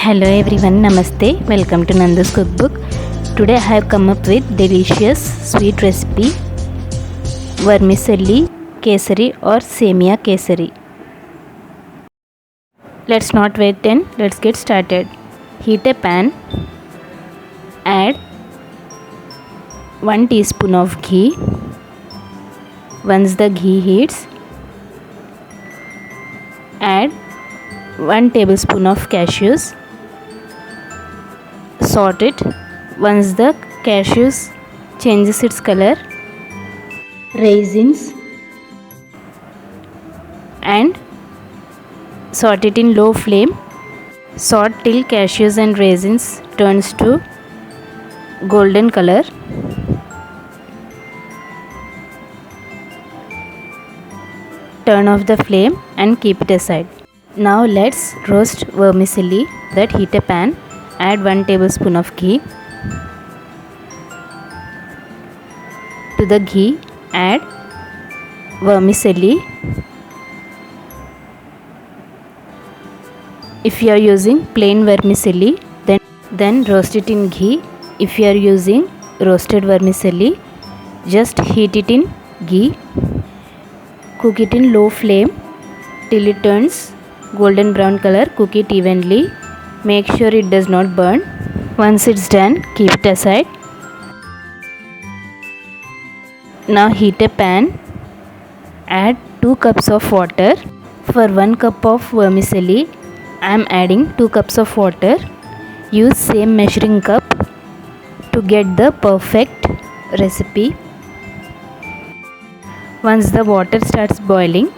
Hello everyone, Namaste. Welcome to Nandu's cookbook. Today I have come up with delicious sweet recipe Vermicelli Kesari or Semiya Kesari. Let's not wait then, let's get started. Heat a pan. Add 1 teaspoon of ghee. Once the ghee heats, add 1 tablespoon of cashews. Salt it. Once the cashews changes its color, raisins, and salt it in low flame. Salt till cashews and raisins turns to golden color. Turn off the flame and keep it aside. Now let's roast vermicelli. That heat a pan. Add 1 tablespoon of ghee. To the ghee, add vermicelli. If you are using plain vermicelli, then roast it in ghee. If you are using roasted vermicelli, just heat it in ghee. Cook it in low flame till it turns golden brown color. Cook it evenly. Make sure it does not burn. Once it's done, keep it aside. Now heat a pan. Add 2 cups of water. For 1 cup of vermicelli, I am adding 2 cups of water. Use same measuring cup to get the perfect recipe. Once the water starts boiling,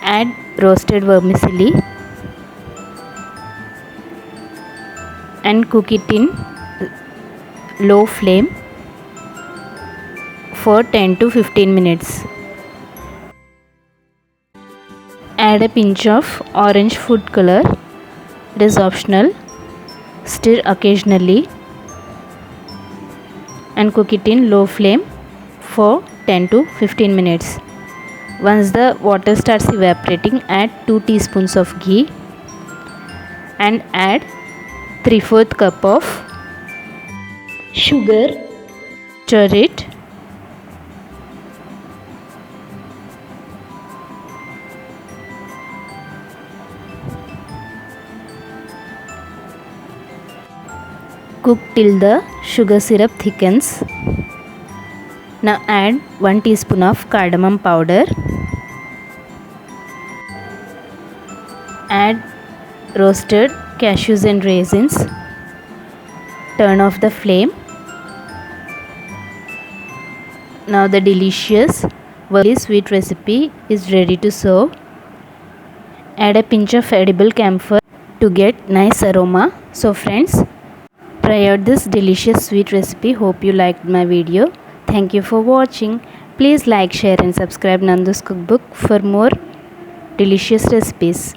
add roasted vermicelli and cook it in low flame for 10 to 15 minutes. Add a pinch of orange food color. It is optional. Stir occasionally and cook it in low flame for 10 to 15 minutes. Once the water starts evaporating, add 2 teaspoons of ghee and add 3/4 cup of sugar. Stir it. Cook till the sugar syrup thickens. Now add 1 teaspoon of cardamom powder. Add roasted cashews and raisins. Turn off the flame. Now the delicious very sweet recipe is ready to serve. Add a pinch of edible camphor to get nice aroma. So friends, try out this delicious sweet recipe. Hope you liked my video. Thank you for watching. Please like, share and subscribe Nandu's cookbook for more delicious recipes.